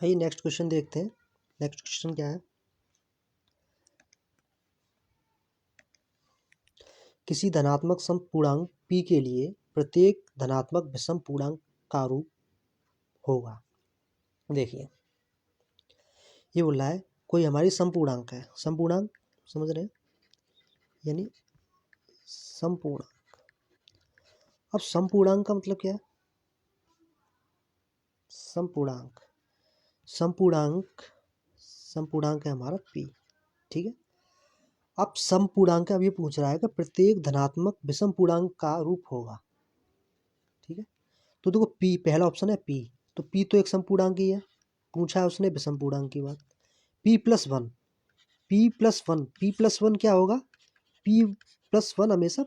आइए next question देखते हैं। नेक्स्ट क्वेश्चन क्या है, किसी धनात्मक सम पूर्णांक p के लिए प्रत्येक धनात्मक विषम पूर्णांक का रूप होगा। देखिए ये बोल रहा है कोई हमारी सम पूर्णांक है, सम पूर्णांक समझ रहे हैं, यानी सम पूर्णांक। अब सम पूर्णांक का मतलब क्या है, सम पूर्णांक, सम पूर्णांक, सम पूर्णांक है हमारा p, ठीक है। अब सम पूर्णांक अब ये पूछ रहा है कि प्रत्येक धनात्मक विषम पूर्णांक का रूप होगा, ठीक है। तो देखो p पहला ऑप्शन है p, तो p तो एक सम पूर्णांक ही है, पूछा है उसने विषम पूर्णांक की बात। p plus one, p plus one, p plus one क्या होगा, p प्लस वन हमेशा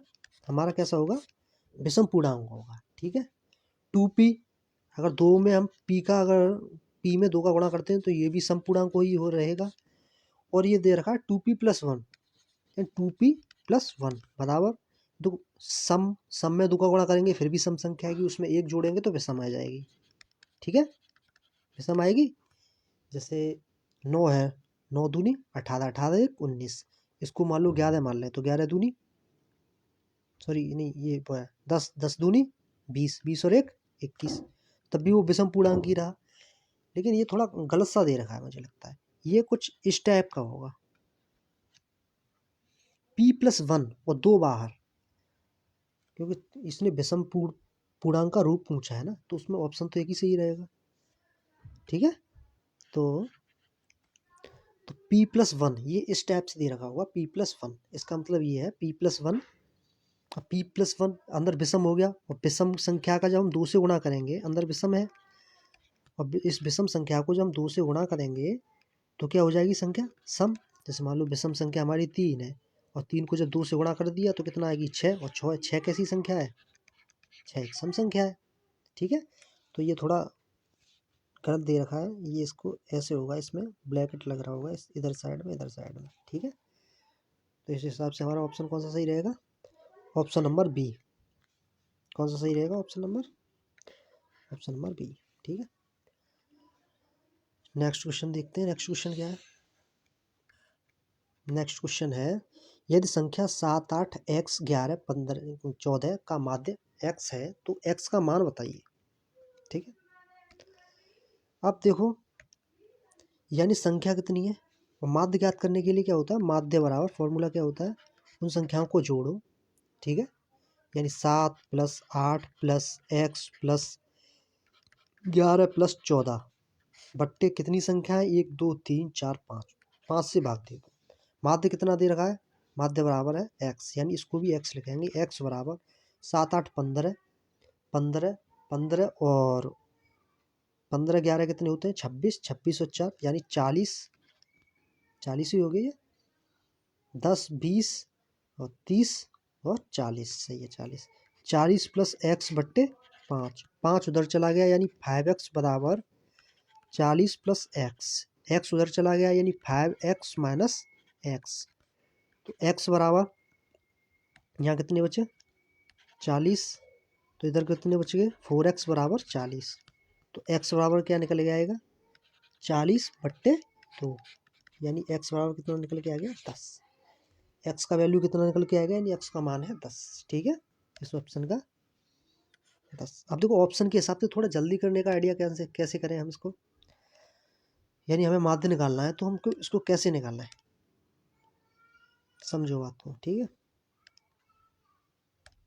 हमारा कैसा होगा, विषम पूर्णांक होगा, ठीक है। 2p, अगर दो में हम p का अगर p में 2 का गुणा करते हैं तो ये भी सम पूर्णांक ही हो रहेगा। और ये दे रखा है 2p plus one, 2p plus one बराबर दो, सम में 2 का गुणा करेंगे फिर भी सम संख्या आएगी, उसमें एक जोड़ेंगे तो विषम आ जाएगी, ठीक है, विषम आएगी। जैसे 9 है, 9 दूनी 18, 18 एक 19, इसको मान लो 11 मान लें तो 11 दूनी, सॉरी नहीं ये 10, 10 दूनी 20, 20 और एक 21, तब भी वो विषम पूर्णांक ही रहा। लेकिन ये थोड़ा गलत सा दे रखा है, मुझे लगता है ये कुछ इस टाइप का होगा, p प्लस वन और 2 बाहर, क्योंकि इसने विषम पूर्णांक का रूप पूछा है ना, तो उसमें ऑप्शन तो एक ही सही रहेगा, ठीक है। तो p प्लस वन ये इस टाइप से दे रखा होगा, p प्लस वन, इसका मतलब ये है p plus one, p plus one अंदर विषम हो गया, और विषम संख्या का जब हम 2 से गुणा करेंगे, अंदर विषम है, और इस विषम संख्या को जब हम 2 से गुणा करेंगे तो क्या हो जाएगी संख्या, सम। जैसे मान लो विषम संख्या हमारी 3 है, और 3 को जब 2 से गुणा कर दिया तो कितना आएगी 6, और 6 कैसी संख्या है, 6 एक सम संख्या है, ठीक है। तो ये थोड़ा गलत दे रखा है, ये इसको ऐसे होगा, इसमें ब्रैकेट लग रहा होगा इस इधर साइड में, इधर साइड में, ठीक है। तो इस हिसाब से हमारा ऑप्शन कौन सा सही रहेगा, ऑप्शन नंबर बी। कौन सा सही रहेगा, ऑप्शन नंबर बी, ठीक है। नेक्स्ट क्वेश्चन देखते हैं, नेक्स्ट क्वेश्चन क्या है। नेक्स्ट क्वेश्चन है, यदि संख्या 7, 8, x, 11, 15, 14 का माध्य x है तो x का मान बताइए, ठीक है। अब देखो यानी संख्या कितनी है, और माध्य ज्ञात करने के लिए क्या होता है, माध्य बराबर फॉर्मूला क्या होता है, उन संख्याओं को जोड़ो, ठीक है। यानी 7 plus 8 plus x plus 11 plus 14 बट्टे कितनी संख्या है, 1 2 3 4 5, 5 से भाग दे दो। माध्य कितना दे रखा है, माध्य बराबर है x, यानी इसको भी x लिखेंगे, x बराबर 7 8 15, 15 15 और 15 11 कितने होते हैं 26, 26 और 4 यानी 40, 40 ही हो गई है, 10 20 और 30 और 40, सही है 40, 40 प्लस x बट्टे 5, 5 उधर चला गया यानी 5x बराबर 40 प्लस x उधर चला गया यानी 5x माइनस x, तो x बराबर यहाँ कितने बचे 40, तो इधर कितने बच गए 4x बराबर 40, तो x बराबर क्या निकल के आएगा 40 बट्टे 2, यानी x बराबर कितना निकल के आ गया 10, x का वैल्यू कितना निकल के आएगा, यानी x का मान है 10, ठीक है, इस ऑप्शन का 10। अब देखो ऑप्शन के हिसाब से थोड़ा जल्दी करने का आइडिया कैसे कैसे करें हम इसको, यानी हमें माध्य निकालना है तो हमको इसको कैसे निकालना है, समझो बात को, ठीक है।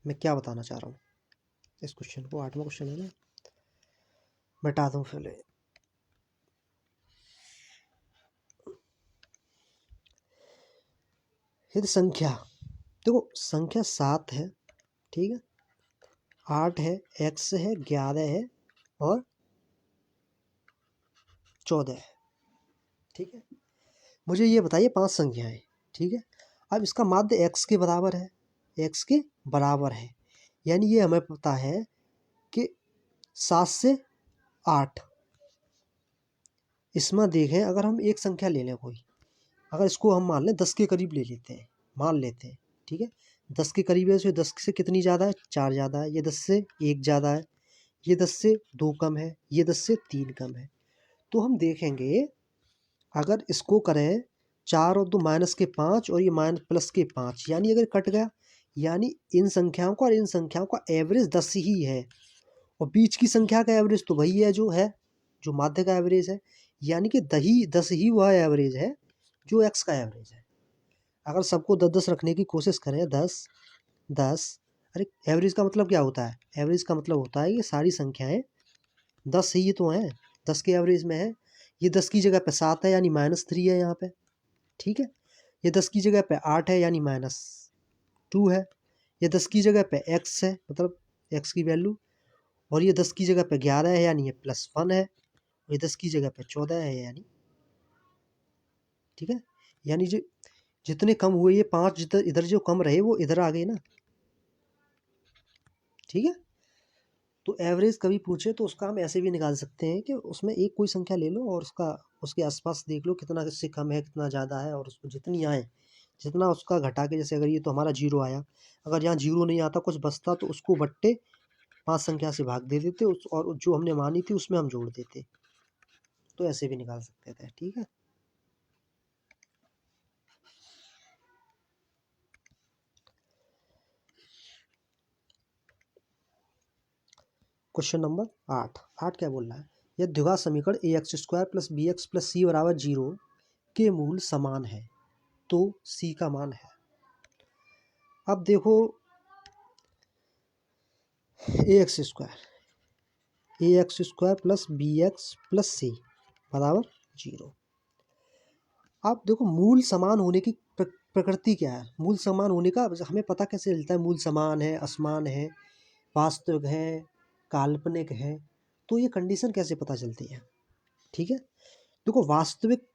मैं क्या बताना चाह रहा हूँ इस क्वेश्चन को, 8वां क्वेश्चन है ना, बता दूँ पहले। यदि संख्या देखो संख्या 7 है, ठीक है, 8 है, x है, 11 है और 14 है, ठीक है। मुझे ये बताइए 5 संख्याएं, ठीक है। अब इसका माध्य x के बराबर है, x के बराबर है, यानी ये हमें पता है कि 7 से 8, इसमें देखें अगर हम एक संख्या ले लें कोई, अगर इसको हम मान लें 10 के करीब ले लेते हैं, मान लेते हैं, ठीक है, 10 के करीब है, तो 10 से कितनी ज़्यादा है 4 ज़्यादा है, ये 10 से 1 ज़्यादा है, ये 10 से 2 कम है, ये 10 से 3 कम है, तो हम देखेंगे अगर इसको करें 4 और 2 माइनस के 5 और ये माइनस प्लस के 5, यानी अगर कट गया, यानी इन संख्याओं का और इन संख्याओं का एवरेज 10 ही है, और बीच की संख्या का एवरेज तो वही है जो माध्य का एवरेज है, यानी कि 10 ही वह एवरेज है जो एक्स का एवरेज है। अगर सबको 10-10 रखने की कोशिश करें, 10, अरे एवरेज का मतलब क्या होता है? एवरेज का मतलब होता है ये सारी संख्याएं 10 ही तो हैं, 10 के एवरेज में है। ये 10 की जगह पे 7 है यानी -3 है यहाँ पे, ठीक है। ये 10 की जगह पे 8 है यानी -2 है। ये 10 की जगह पे x है, मतलब x की वैल्यू, और ये 10 की जगह पे 11 है यानी ये +1 है, और ये 10 की जगह पे 14 है यानी, ठीक है। यानी जो जितने कम हुए ये 5 इधर जो कम रहे वो इधर आ गए ना, ठीक है। तो एवरेज कभी पूछे तो उसका हम ऐसे भी निकाल सकते हैं कि उसमें एक कोई संख्या ले लो और उसके आसपास देख लो कितना इससे कम है कितना ज़्यादा है, और उसको जितनी आए जितना उसका घटा के, जैसे अगर ये तो हमारा 0 आया, अगर यहाँ 0 नहीं आता कुछ बचता तो उसको बट्टे 5 संख्या से भाग दे देते और जो हमने मानी थी उसमें हम जोड़ देते, तो ऐसे भी निकाल सकते थे, ठीक है। क्वेश्चन नंबर 8 क्या बोल रहा है? यह द्विघात समीकरण ax² + bx + c = 0 के मूल समान है तो c का मान है। अब देखो ax² + bx + c = 0। अब देखो मूल समान होने की प्रकृति क्या है? मूल समान होने का हमें पता कैसे चलता है? मूल समान है, असमान है, वास्तविक है, काल्पनिक है, तो ये कंडीशन कैसे पता चलती है? ठीक है, देखो वास्तविक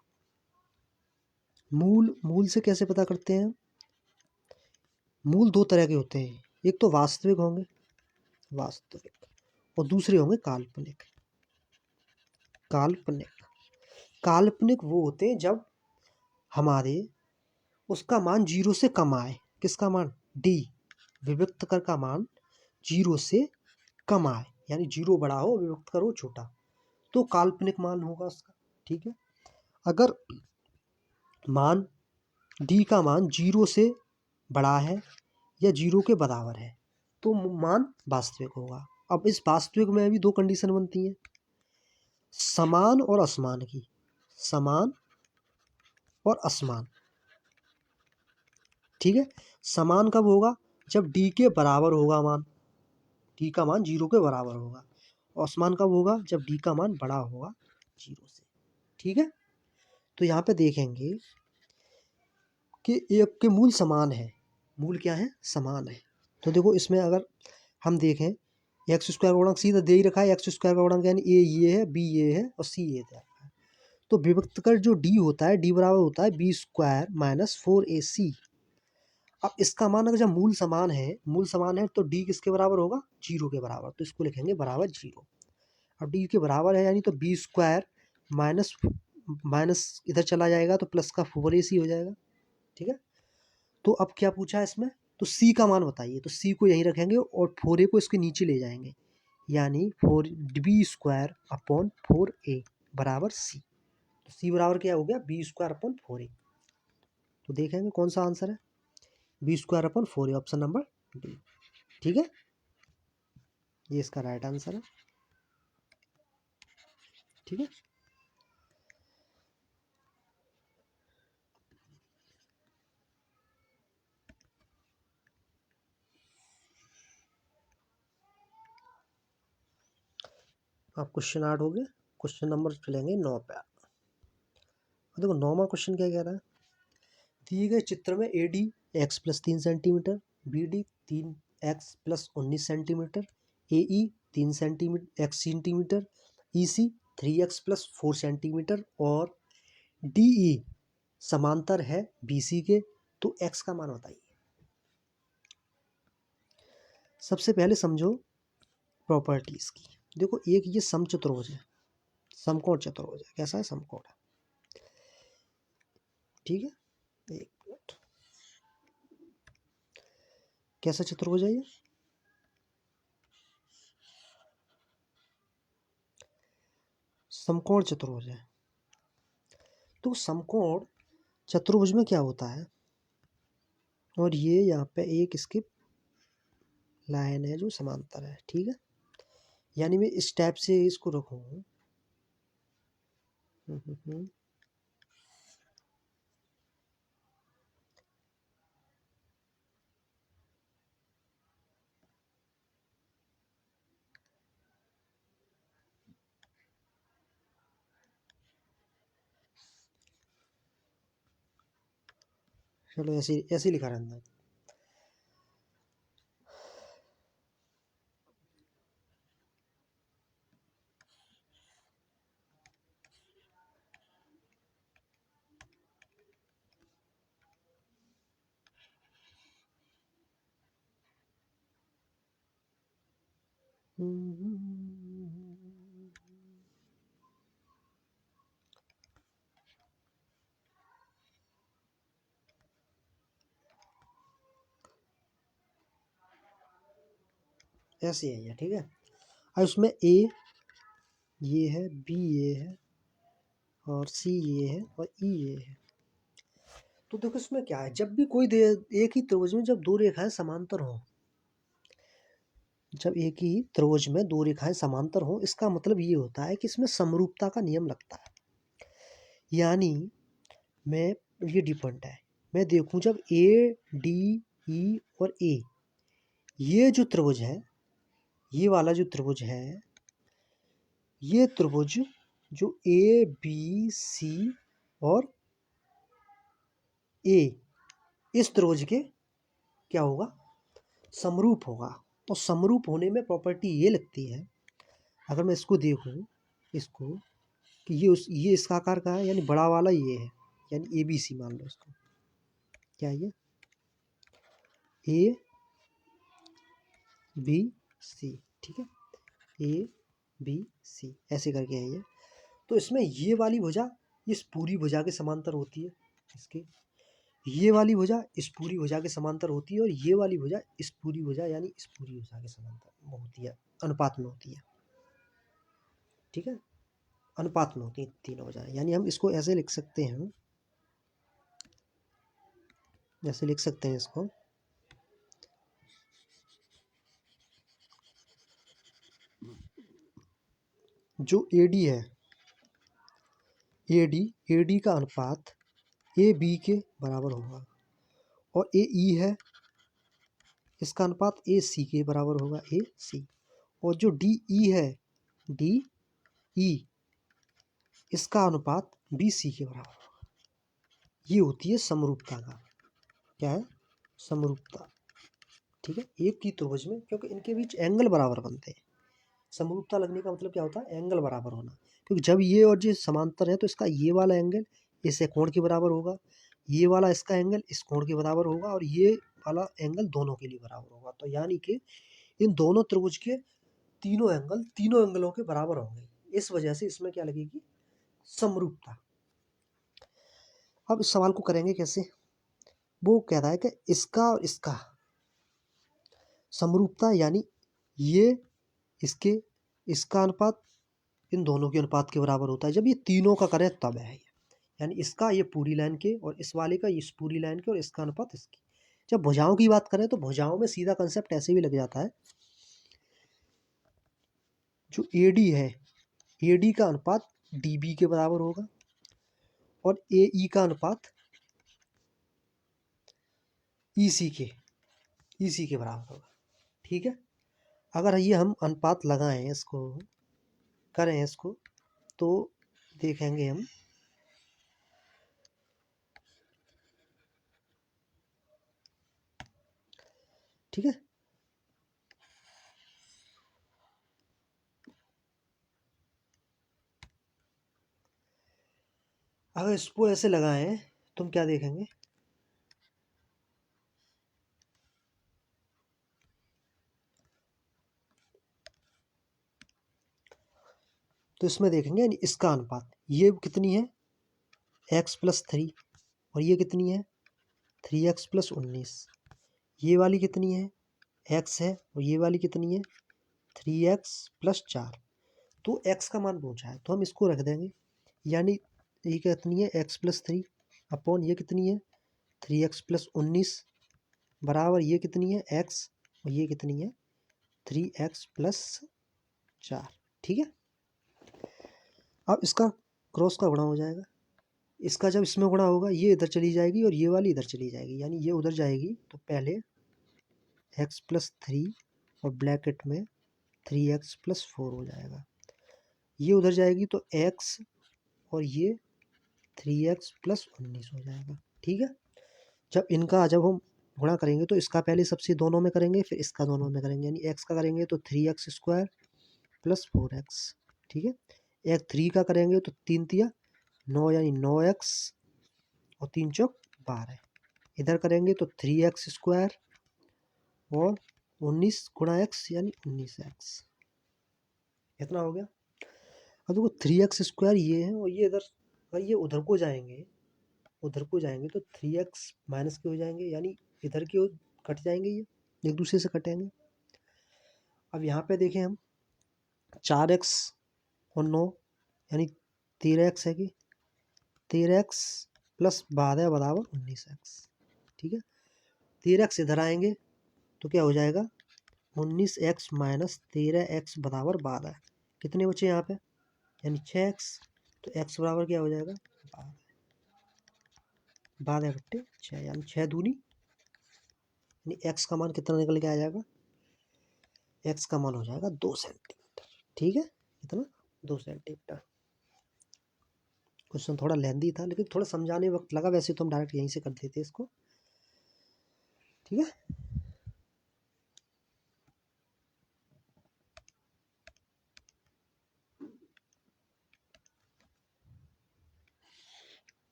मूल से कैसे पता करते हैं? मूल दो तरह के होते हैं, एक तो वास्तविक होंगे, वास्तविक, और दूसरे होंगे काल्पनिक। काल्पनिक काल्पनिक वो होते हैं जब हमारे उसका मान 0 से कम आए। किसका मान? डी, विभक्त कर का मान 0 से कम आए, यानी 0 बड़ा हो विभक्त कर हो छोटा, तो काल्पनिक मान होगा उसका, ठीक है। अगर मान डी का मान 0 से बड़ा है या 0 के बराबर है तो मान वास्तविक होगा। अब इस वास्तविक में भी दो कंडीशन बनती हैं, समान और असमान की। समान और असमान, ठीक है। समान कब होगा? जब डी के बराबर होगा मान, डी का मान 0 के बराबर होगा। और असमान कब होगा? जब डी का मान बड़ा होगा 0 से, ठीक है। तो यहाँ पे देखेंगे कि एक के मूल समान है। मूल क्या है? समान है। तो देखो इसमें अगर हम देखें x² का गुणक सीधा दे ही रखा है, x² का गुणक यानी a ये है, b ये है और c ये है। तो विभक्त कर जो d होता है, d बराबर होता है b² - 4ac। अब इसका मान अगर जब मूल समान है तो d किसके बराबर होगा? 0 के बराबर, तो इसको लिखेंगे बराबर 0। अब d के बराबर है यानी तो b² माइनस माइनस इधर चला जाएगा तो प्लस का 4ac हो जाएगा, ठीक है। तो अब क्या पूछा है इसमें? तो c का मान बताइए, तो c को यहीं रखेंगे और 4a को इसके नीचे ले जाएंगे, यानी 4b² / 4a बराबर c। तो c बराबर क्या हो गया? b² / 4a। तो देखेंगे कौन सा आंसर है, b² / 4a, option number D, ठीक है। ये इसका राइट आंसर है, ठीक है। अब क्वेश्चन 8 हो गया। क्वेश्चन नंबर चलेंगे 9 पे। देखो 9वां क्वेश्चन क्या कह रहा है? दिए गए चित्र में AD x + 3 centimetre, BD 3x + 19 centimetre, AE 3 centimetre, EC 3x + 4 centimetre और DE समांतर है BC के, तो x का मान बताइए। सबसे पहले समझो प्रॉपर्टीज की। देखो एक ये समचतुर्भुज है, समकोण चतुर्भुज है। कैसा है? समकोण है, ठीक है। एक मिनट, कैसा चतुर्भुज है ये? समकोण चतुर्भुज है। तो समकोण चतुर्भुज में क्या होता है, और ये यहाँ पे एक इसकी लाइन है जो समांतर है, ठीक है। यानी मैं इस टाइप से इसको रखूँ। चलो ऐसे ऐसे लिखा रहता है। ऐसे है ये, ठीक है। और उसमें ए ये है, बी ये है, और सी ये है, और ई ये है। तो देखो इसमें क्या है, जब भी कोई एक ही त्रिभुज में जब दो रेखाएं समांतर हो, जब एक ही त्रिभुज में दो रेखाएं समांतर हो, इसका मतलब ये होता है कि इसमें समरूपता का नियम लगता है। यानी मैं, ये डी पॉइंट है, मैं देखूं जब ए डी ई और ए, ये जो त्रिभुज है, ये वाला जो त्रिभुज है, ये त्रिभुज जो ए बी सी और ए, इस त्रिभुज के क्या होगा, समरूप होगा। और समरूप होने में प्रॉपर्टी ये लगती है, अगर मैं इसको देखूं, इसको, कि ये इसका आकार का है, यानी बड़ा वाला ये है, यानी ए बी सी मान लो इसको, क्या ये ए बी सी, ठीक है, ए बी सी ऐसे करके है ये। तो इसमें ये वाली भुजा इस पूरी भुजा के समांतर होती है, इसके ये वाली भुजा इस पूरी भुजा के समांतर होती है, और ये वाली भुजा इस पूरी भुजा यानी इस पूरी भुजा के समांतर होती है, अनुपात में होती है, ठीक है, अनुपात में होती है तीनों भुजाएं। यानी हम इसको ऐसे लिख सकते हैं, जैसे लिख सकते हैं इसको, जो AD है, AD का अनुपात AB के बराबर होगा, और AE है, इसका अनुपात AC के बराबर होगा, AC। और जो DE है, DE, इसका अनुपात BC के बराबर होगा। ये होती है समरूपता का, क्या है, समरूपता, ठीक है। एक ही त्रिभुज में, क्योंकि इनके बीच एंगल बराबर बनते हैं, समरूपता लगने का मतलब क्या होता है, एंगल बराबर होना। क्योंकि जब ये और ये समांतर है, तो इसका ये वाला एंगल इस कोण के बराबर होगा, ये वाला इसका एंगल इस कोण के बराबर होगा, और ये वाला एंगल दोनों के लिए बराबर होगा। तो यानी कि इन दोनों त्रिभुज के तीनों एंगल तीनों एंगलों के बराबर होंगे। इस वजह से इसमें क्या लगेगी, समरूपता। अब इस सवाल को करेंगे कैसे, वो कह रहा है कि इसका और इसका समरूपता, यानी ये इसके, इसका अनुपात इन दोनों के अनुपात के बराबर होता है, जब ये तीनों का करें तब है ये। यानी इसका ये पूरी लाइन के, और इस वाले का इस पूरी लाइन के, और इसका अनुपात इसकी। जब भुजाओं की बात करें तो भुजाओं में सीधा कंसेप्ट ऐसे भी लग जाता है, जो AD है, AD का अनुपात DB के बराबर होगा, और AE का अनुपात EC के बराबर होगा, ठीक है। अगर ये हम अनुपात लगाएं, इसको करें इसको, तो देखेंगे हम, ठीक है। अगर इसको ऐसे लगाएं तो हम क्या देखेंगे, तो इसमें देखेंगे यानी इसका अनुपात, ये कितनी है, x+3, और ये कितनी है, 3x+19। ये वाली कितनी है, x है, और ये वाली कितनी है, 3x+4। तो x का मान पूछा है तो हम इसको रख देंगे, यानी ये कितनी है x+3 अपॉन ये कितनी है 3x+19 बराबर ये कितनी है x और ये कितनी है 3x+4। ठीक है। अब इसका क्रॉस का गुणा हो जाएगा, इसका जब इसमें गुणा होगा ये इधर चली जाएगी और ये वाली इधर चली जाएगी, यानी ये उधर जाएगी तो पहले x+3 और ब्रैकेट में 3x+4 हो जाएगा, ये उधर जाएगी तो x और ये 3x+19 हो जाएगा। ठीक है। जब हम गुणा करेंगे तो इसका पहले सबसे दोनों में करेंगे, फिर इसका दोनों में करेंगे, यानी x का करेंगे तो 3x² + 4x। ठीक है। एक 3 का करेंगे तो 3 तिया 9 यानी 9x और 3 चौक 12। इधर करेंगे तो 3x² और 19 गुणा x यानी 19x। इतना हो गया। अब देखो 3x² ये है और ये इधर, अगर ये उधर को जाएंगे तो 3x माइनस के हो जाएंगे, यानी इधर के कट जाएंगे, ये एक दूसरे से कटेंगे। अब यहाँ पे देखें हम 4x और 9 यानी 13x है कि 13x + 12 बराबर 19x। ठीक है। 13x इधर आएंगे तो क्या हो जाएगा 19x माइनस 13x बराबर 12। कितने बचे यहाँ पे, यानी 6x, तो x बराबर क्या हो जाएगा 12/6 यानी 6 दूनी, यानी x का मान कितना निकल के आ जाएगा, x का मान हो जाएगा 2 सेंटीमीटर। ठीक है। इतना 2 सेंटीमीटर। क्वेश्चन थोड़ा लेंदी था लेकिन थोड़ा समझाने वक्त लगा, वैसे तो हम डायरेक्ट यहीं से कर देते इसको। ठीक है।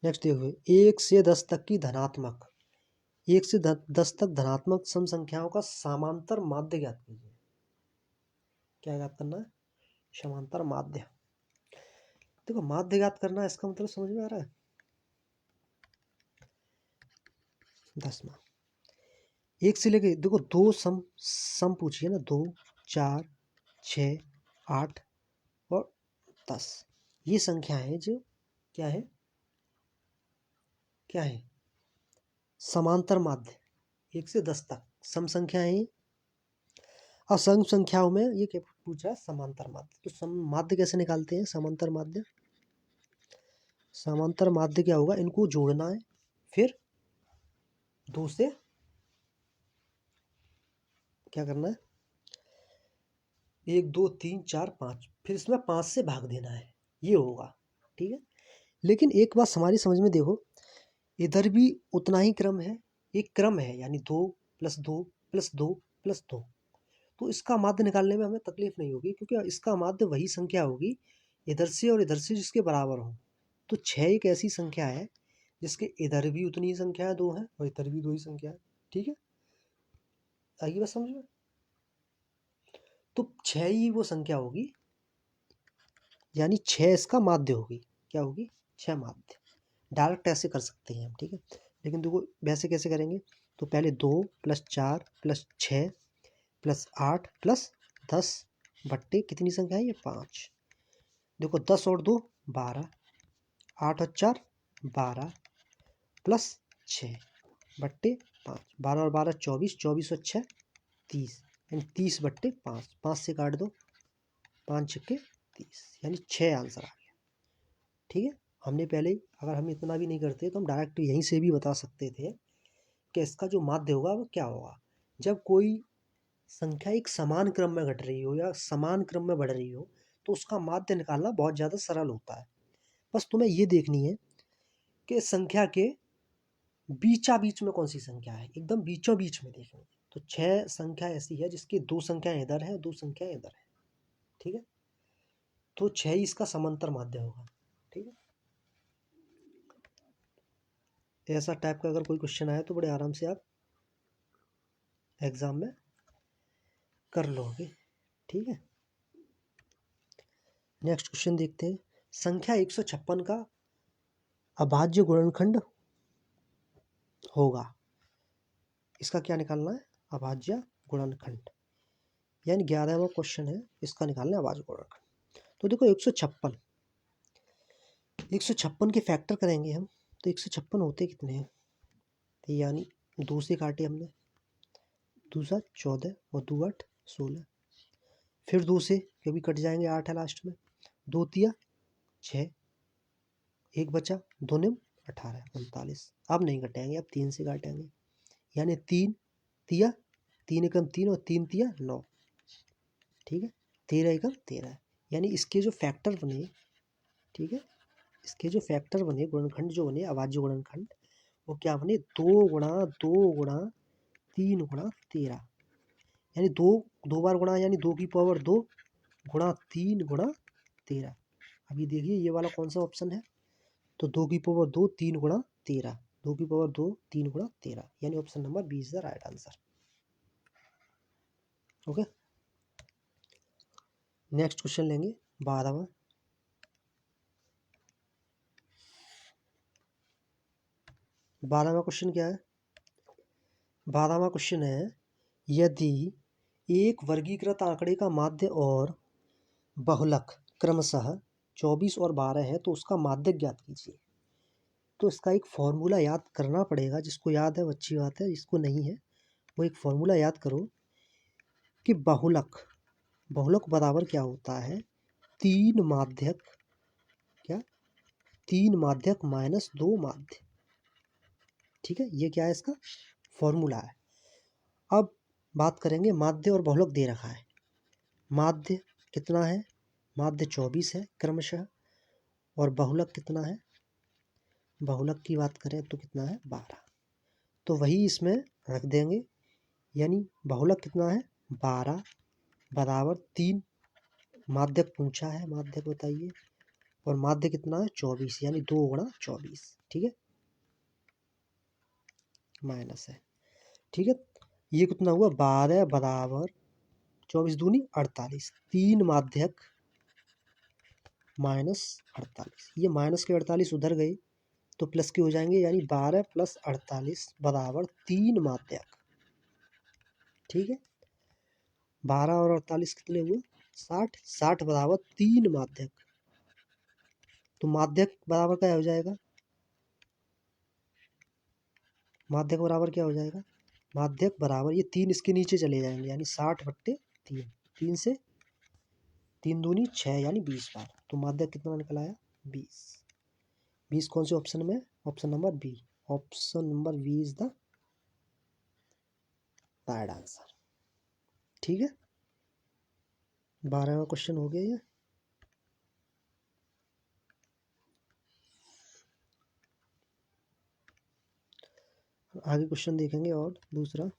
नेक्स्ट देखो 1 से 10 तक की धनात्मक 1 से 10 तक धनात्मक सम संख्याओं का समांतर माध्य ज्ञात कीजिए। क्या ज्ञात करना है, समांतर माध्य। देखो माध्य ज्ञात करना इसका मतलब समझ में आ रहा है। 10वां 1 से लेके देखो 2 सम पूछिए ना, 2 4 6 8 और 10, ये संख्या है जो क्या है समांतर माध्य। 1 से 10 तक सम संख्या है, और सम संख्याओं में ये क्या पूछा है समांतर माध्य। तो सम माध्य कैसे निकालते हैं, समांतर माध्य क्या होगा, इनको जोड़ना है, फिर 2 से क्या करना है 1 2 3 4 5, फिर इसमें 5 से भाग देना है, ये होगा। ठीक है। लेकिन एक बात हमारी समझ में देखो, इधर भी उतना ही क्रम है, एक क्रम है, यानी 2 + 2 + 2 + 2, तो इसका माध्य निकालने में हमें तकलीफ नहीं होगी, क्योंकि इसका माध्य वही संख्या होगी इधर से और इधर से जिसके बराबर हो। तो 6 एक ऐसी संख्या है जिसके इधर भी उतनी ही संख्या है 2 है और इधर भी 2 ही संख्या है। ठीक है। आइए बस समझ में। तो 6 ही वो संख्या होगी, यानी 6 इसका माध्य होगी। क्या होगी 6 माध्य। डायरेक्ट ऐसे कर सकते हैं हम। ठीक है। लेकिन देखो वैसे कैसे करेंगे, तो पहले 2 + 4 + 6 + 8 + 10 बट्टे कितनी संख्या है ये 5। देखो 10 और 2 12, 8 और 4 12 + 6 बट्टे 5, 12 और 12 24, 24 और 6 30, यानी 30/5, 5 से काट दो 5 छक्के 30, यानी 6 आंसर आ गया। ठीक है। हमने पहले, अगर हम इतना भी नहीं करते तो हम डायरेक्ट यहीं से भी बता सकते थे कि इसका जो माध्य होगा वो क्या होगा। जब कोई संख्या एक समान क्रम में घट रही हो या समान क्रम में बढ़ रही हो तो उसका माध्य निकालना बहुत ज़्यादा सरल होता है। बस तुम्हें ये देखनी है कि संख्या के बीचा बीच में कौन सी संख्या है, एकदम बीचों बीच में देखनी है। तो 6 संख्या ऐसी है जिसकी 2 संख्याएं इधर है 2 संख्याएं इधर है। ठीक है। तो 6 ही इसका समांतर माध्य होगा। ठीक है। ऐसा टाइप का अगर कोई क्वेश्चन आए तो बड़े आराम से आप एग्जाम में कर लोगे। ठीक है। नेक्स्ट क्वेश्चन देखते हैं। संख्या 156 का अभाज्य गुणनखंड होगा। इसका क्या निकालना है? अभाज्य गुणनखंड। यानी 11वां क्वेश्चन है, इसका निकालना है अभाज्य गुणनखंड। तो देखो 156 के फैक्टर करेंगे हम, तो 156 होते कितने हैं? तो यानी 2 से काटे हमने, 2 7 14 और 2 8 16, फिर 2 से कभी कट जाएंगे, 8 है लास्ट में, 2 तिया 6, एक बचा, 2 निम 18 39। अब नहीं कटेंगे, अब 3 से काटेंगे, यानी 3 तिया 3 एकम 3 और 3 तिया 9, ठीक है, 13 एकम 13। यानी इसके जो फैक्टर बने, ठीक है, इसके जो फैक्टर बने, गुणनखंड जो बने, अभाज्य गुणनखंड, वो क्या बने? 2 गुणा 2 गुणा 3 गुणा 13, यानी 2 बार गुणा, यानी 2 की पावर 2 गुणा 3 गुणा 13। अभी देखिए ये वाला कौन सा ऑप्शन है? तो 2 की पावर 2 3 गुणा 13, 2 की पावर 2 3 गुणा 13, यानी option number B is the right answer. Okay, next question लेंगे 12वां। 12वां क्वेश्चन क्या है? 12वां क्वेश्चन है, यदि एक वर्गीकृत आंकड़े का माध्य और बहुलक क्रमशः 24 और 12 है तो उसका माध्यक ज्ञात कीजिए। तो इसका एक फॉर्मूला याद करना पड़ेगा, जिसको याद है वो अच्छी बात है, जिसको नहीं है वो एक फॉर्मूला याद करो कि बहुलक बराबर क्या होता है? 3 माध्यक, क्या 3 माध्यक माइनस 2 माध्य, ठीक है, ये क्या है? इसका फॉर्मूला है। अब बात करेंगे, माध्य और बहुलक दे रखा है। माध्य कितना है? माध्य 24 है क्रमशः, और बहुलक कितना है? बहुलक की बात करें तो कितना है? 12। तो वही इसमें रख देंगे, यानी बहुलक कितना है? 12 बराबर 3, माध्यक पूछा है, माध्यक बताइए, और माध्य कितना है? 24, यानी 2 गुणा 24, ठीक है, माइनस है, ठीक है। ये कितना हुआ? 12 बराबर 24 दूनी 48, 3 माध्यक माइनस 48, ये माइनस के 48 उधर गए तो प्लस के हो जाएंगे, यानी 12 प्लस 48 बराबर 3 माध्यक, ठीक है। 12 और 48 कितने हुए? 60, 60 बराबर 3 माध्यक, तो माध्यक बराबर क्या हो जाएगा? माध्यक बराबर क्या हो जाएगा? माध्यक बराबर, ये 3 इसके नीचे चले जाएंगे, यानी 60/3, 3 से 3 दूनी 6, यानी 20 बार, तो माध्यक कितना निकल आया? 20। 20 कौन से ऑप्शन में? Option number B, option number B is the right answer, ठीक है। 12वां क्वेश्चन हो गया ये। आगे क्वेश्चन देखेंगे, और दूसरा,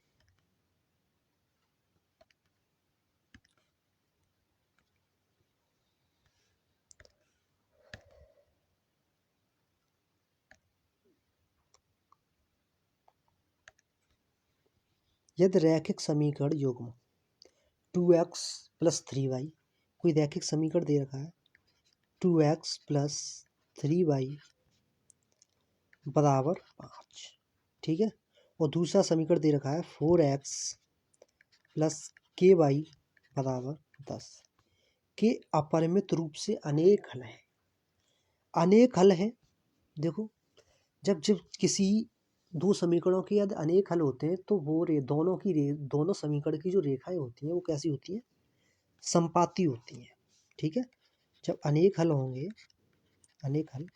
यदि रैखिक समीकरण युग्म 2x प्लस 3y, कोई रैखिक समीकरण दे रखा है 2x प्लस 3y बराबर 5, ठीक है, और दूसरा समीकरण दे रखा है 4x प्लस ky बराबर 10, के अपरिमित रूप से अनेक हल हैं। अनेक हल हैं, देखो जब जब किसी दो समीकरणों के यदि अनेक हल होते हैं तो वो दोनों समीकरण की जो रेखाएं होती हैं वो कैसी होती हैं? संपाती होती हैं, ठीक है। जब अनेक हल होंगे, अनेक हल,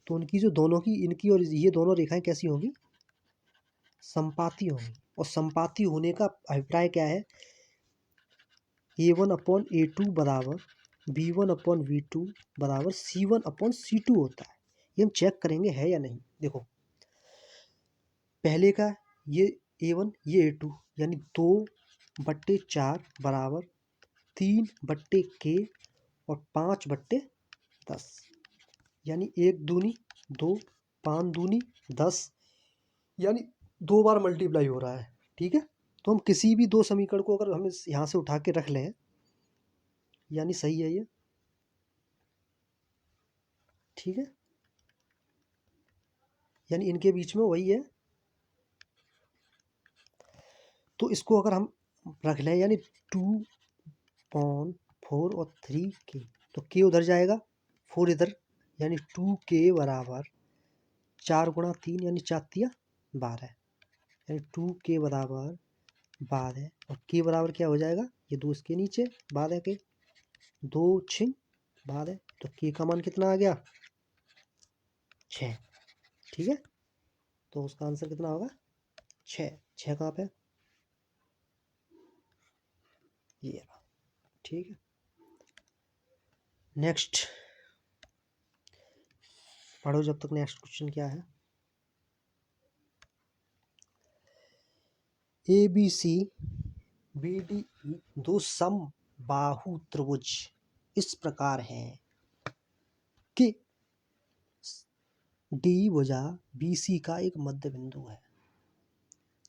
तो उनकी जो दोनों की, इनकी और ये दोनों रेखाएं कैसी होंगी? संपाती होंगी। और संपाती होने का अभिप्राय क्या है? A1/A2 बराबर B1/V2 बराबर C1/C2 होता है। ये हम चेक करेंगे है या नहीं। देखो पहले का ये A1 ये A2, यानी 2/4 बराबर 3/K और 5/10, यानी 1 दूनी 2, 5 दूनी 10, यानी 2 बार मल्टीप्लाई हो रहा है, ठीक है। तो हम किसी भी दो समीकरण को अगर हम यहाँ से उठा के रख लें, यानी सही है ये, ठीक है, यानी इनके बीच में वही है तो इसको अगर हम रख लें यानी 2/4 और 3k, तो k उधर जाएगा 4 इधर, यानी 2k बराबर 4 × 3 यानी 4×3 = 12, यानी 2k बराबर 12 और k बराबर क्या हो जाएगा, ये 2 इसके नीचे 12 के 2×6 = 12, तो k का मान कितना आ गया 6। ठीक है, तो उसका आंसर कितना होगा 6। 6 कहाँ पे, ये रहा। ठीक है, नेक्स्ट पढ़ो जब तक। नेक्स्ट क्वेश्चन क्या है, ABCBDE दो समबाहु त्रिभुज इस प्रकार हैं कि D भुजा BC का एक मध्य बिंदु है।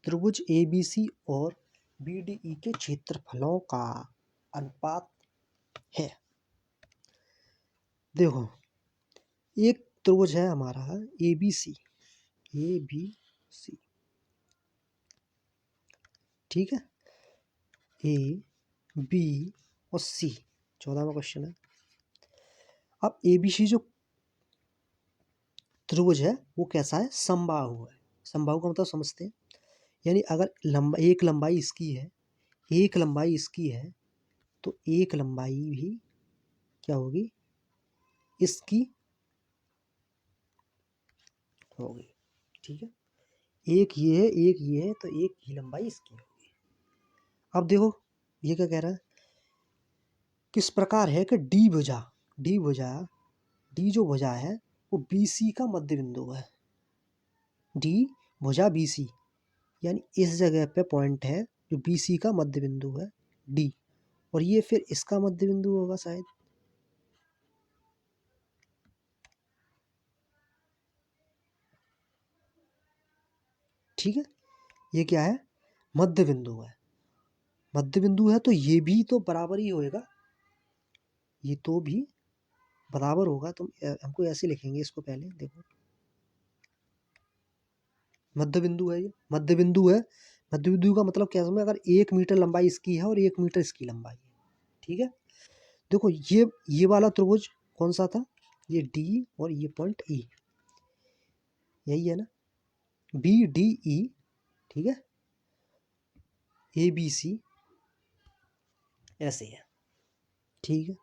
त्रिभुज ABC और BDE के क्षेत्रफलों का अनुपात है। देखो, एक त्रिभुज है हमारा ABC, ठीक है, A, B और C, 14वां क्वेश्चन है। अब ABC जो त्रिभुज है वो कैसा है, समबाहु है। समबाहु का मतलब समझते हैं, यानी अगर एक लंबाई इसकी है, एक लंबाई इसकी है, तो एक लंबाई भी क्या होगी, इसकी होगी। ठीक है, एक ये है, एक ये है, तो एक ही लंबाई इसकी होगी। अब देखो ये क्या कह रहा है, किस प्रकार है कि डी भुजा डी जो भुजा है वो BC का मध्य बिंदु है। डी भुजा BC, यानी इस जगह पे पॉइंट है जो BC का मध्य बिंदु है D, और ये फिर इसका मध्य बिंदु होगा शायद। ठीक है, ये क्या है, मध्य बिंदु है। मध्य बिंदु है तो ये भी तो बराबर ही होएगा, ये तो भी बराबर होगा। तो हमको ऐसे लिखेंगे इसको, पहले देखो मध्य बिंदु है, ये मध्य बिंदु है। मध्य बिंदु का मतलब क्या समझ, अगर 1 मीटर लंबाई इसकी है और 1 मीटर इसकी लंबाई है। ठीक है, देखो ये वाला त्रिभुज कौन सा था, ये डी और ये पॉइंट ई, यही है ना, BDE। ठीक है, ABC ऐसे है। ठीक है,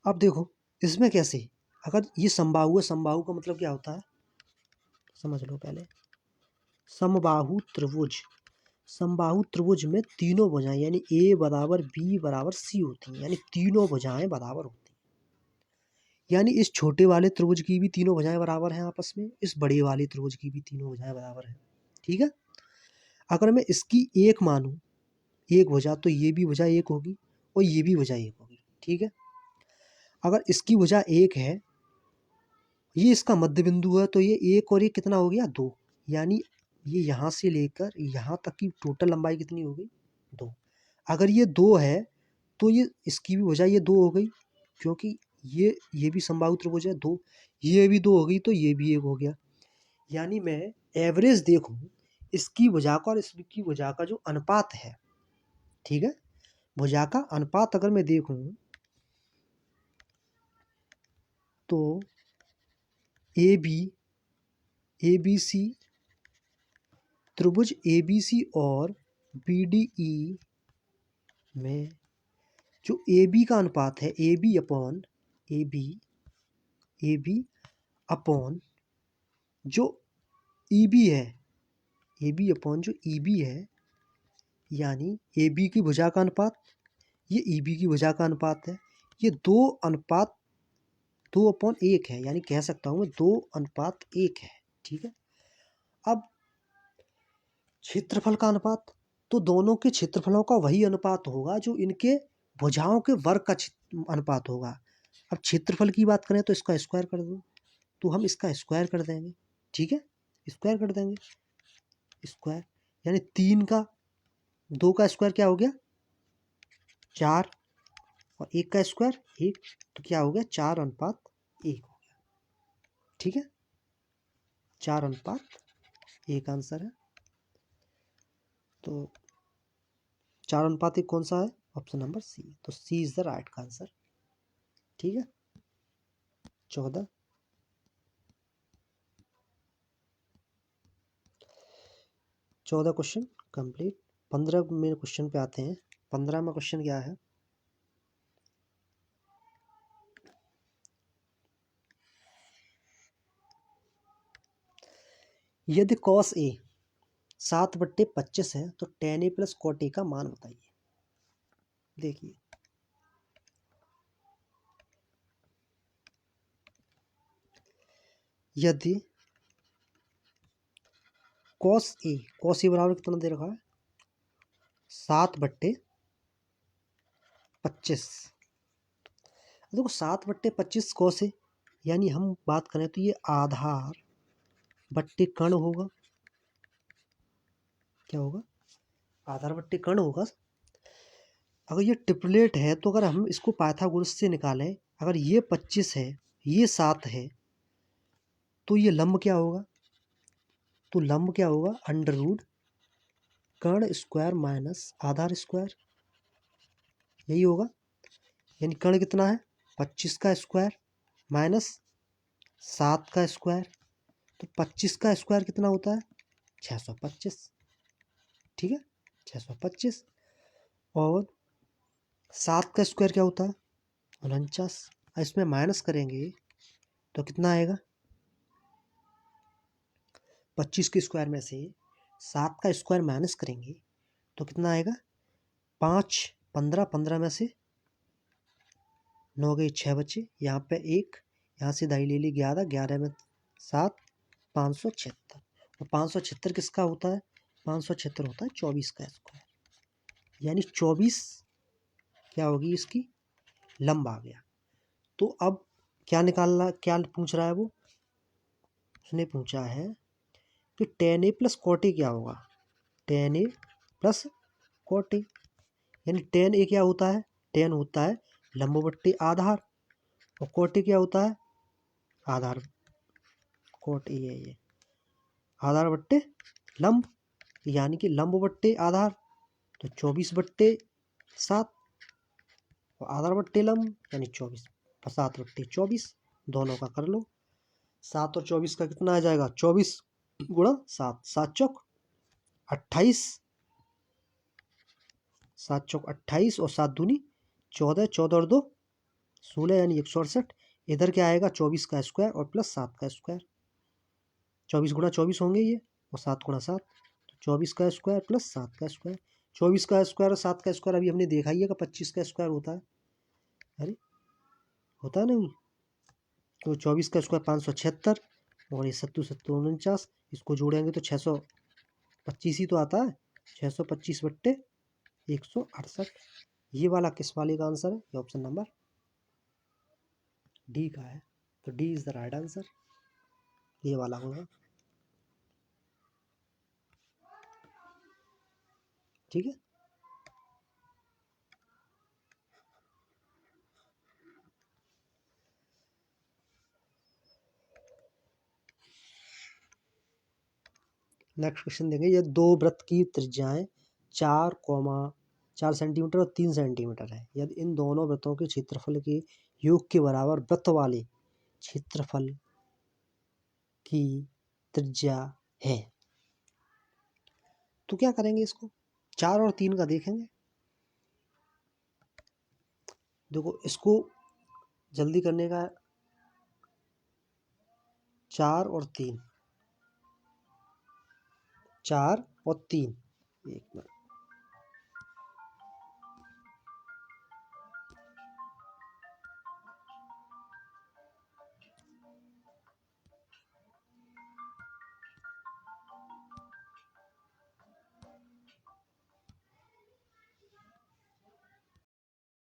अब देखो इसमें कैसे, अगर ये समबाहु है, समबाहु का मतलब क्या होता है समझ लो पहले। समबाहु त्रिभुज, समबाहु त्रिभुज में तीनों भुजाएं यानी A बराबर B बराबर C होती हैं, यानी तीनों भुजाएं बराबर होती हैं। यानी इस छोटे वाले त्रिभुज की भी तीनों भुजाएं बराबर हैं आपस में, इस बड़े वाले त्रिभुज की भी तीनों भुजाएं बराबर हैं। ठीक है, अगर मैं इसकी एक मानूं, एक भुजा, तो ये भी भुजा एक होगी और ये भी भुजा एक होगी। ठीक है, अगर इसकी भुजा एक है, ये इसका मध्य बिंदु है, तो ये एक और ये कितना हो गया 2, यानी ये यहाँ से लेकर यहाँ तक की टोटल लंबाई कितनी हो गई 2। अगर ये 2 है तो ये इसकी भी भुजा ये 2 हो गई, क्योंकि ये भी समबाहु त्रिभुज है 2, ये भी 2 हो गई, तो ये भी 1 हो गया। यानी मैं एवरेज देखूं इसकी भुजा का और इसकी भुजा का जो अनुपात है, ठीक है, भुजा का अनुपात अगर मैं देखूं तो ABC त्रिभुज ABC और BDE में जो AB का अनुपात है, AB अपॉन जो EB है, AB अपॉन जो EB है, यानी AB की भुजा का अनुपात, ये EB की भुजा का अनुपात है, ये 2 अनुपात 2/1 है, यानी कह सकता हूँ मैं 2:1 है। ठीक है, अब क्षेत्रफल का अनुपात, तो दोनों के क्षेत्रफलों का वही अनुपात होगा जो इनके भुजाओं के वर्ग का अनुपात होगा। अब क्षेत्रफल की बात करें तो इसका स्क्वायर कर दो, तो हम इसका स्क्वायर कर देंगे। ठीक है, स्क्वायर कर देंगे, स्क्वायर यानी 3 का 2 का स्क्वायर क्या हो गया 4, और 1 का स्क्वायर 1, तो क्या हो गया 4:1 हो गया। ठीक है, 4:1 आंसर है। तो 4:1 कौन सा है? Option number C. तो C is the right answer. ठीक है। 14 क्वेश्चन कंप्लीट। 15 में क्वेश्चन पे आते हैं। 15 में क्वेश्चन क्या है? यदि cos a 7/25 है तो tan a plus cot a का मान बताइए। देखिए, यदि cos a बराबर कितना दे रखा है? 7/25। देखो 7/25 cos a, यानी हम बात करें तो ये आधार बट्टे कर्ण होगा। क्या होगा? आधार बट्टे कर्ण होगा। अगर ये ट्रिपलेट है तो अगर हम इसको पाइथागोरस से निकालें, अगर ये 25 है, ये 7 है, तो ये लंब क्या होगा? तो लंब क्या होगा? अंडर रूट कर्ण स्क्वायर माइनस आधार स्क्वायर, यही होगा। यानी कर्ण कितना है? 25 का स्क्वायर माइनस 7 का स्क्वायर। तो 25 का स्क्वायर कितना होता है? 625। ठीक है, 625। और 7 का स्क्वायर क्या होता है? 49। इसमें माइनस करेंगे तो कितना आएगा? 25 के स्क्वायर में से 7 का स्क्वायर माइनस करेंगे तो कितना आएगा? 5, 15, 15 में से 9 गए 6 बचे, यहाँ पे 1, यहाँ से दाई ले ली 11, 11 में 7, 576। और 576 किसका होता है? 576 होता है 24 का स्क्वायर। यानी 24 क्या होगी इसकी? लंब आ गया। तो अब क्या निकालना, क्या पूछ रहा है वो? उसने पूछा है कि tan a plus cot a क्या होगा? tan a plus cot a, यानी tan a क्या होता है? tan होता है लंब बट्टे आधार, और cot a क्या होता है? आधार। cot a है ये, आधार बट्टे लंब, यानी कि लंब बट्टे आधार। तो 24/7 और आधार बट्टे लंब यानी 24, 7/24। दोनों का कर लो। 7 और 24 का कितना आ जाएगा? 24 गुणा 7, 7 चौक 28, 7 चौक 28 और 7 दूनी 14, 14 और 2 16, यानी 168। इधर क्या आएगा? 24 का स्क्वायर और प्लस 7 का स्क्वायर। 24 गुणा 24 होंगे ये, और 7 गुणा 7, तो 24 का स्क्वायर प्लस 7 का स्क्वायर। 24 का स्क्वायर और 7 का स्क्वायर अभी हमने देखा ही है कि 25 का स्क्वायर होता है। अरे होता है नहीं? तो 24 का स्क्वायर 576, और ये 7 7 49, इसको जोड़ेंगे तो 625 ही तो आता है। 625/168। ये वाला किस वाले का आंसर है? ये ऑप्शन नंबर डी का है। तो D is the right answer, ये वाला होगा। ठीक है। नेक्स्ट क्वेश्चन देंगे। ये दो वृत्त की त्रिज्याएं 4 सेंटीमीटर और 3 सेंटीमीटर है। यदि इन दोनों वृत्तों के क्षेत्रफल के योग के बराबर वृत्त वाले क्षेत्रफल की त्रिज्या है, तो क्या करेंगे? इसको 4 और 3 का देखेंगे। देखो इसको जल्दी करने का, 4 और 3, 4 और 3, एक मिनट,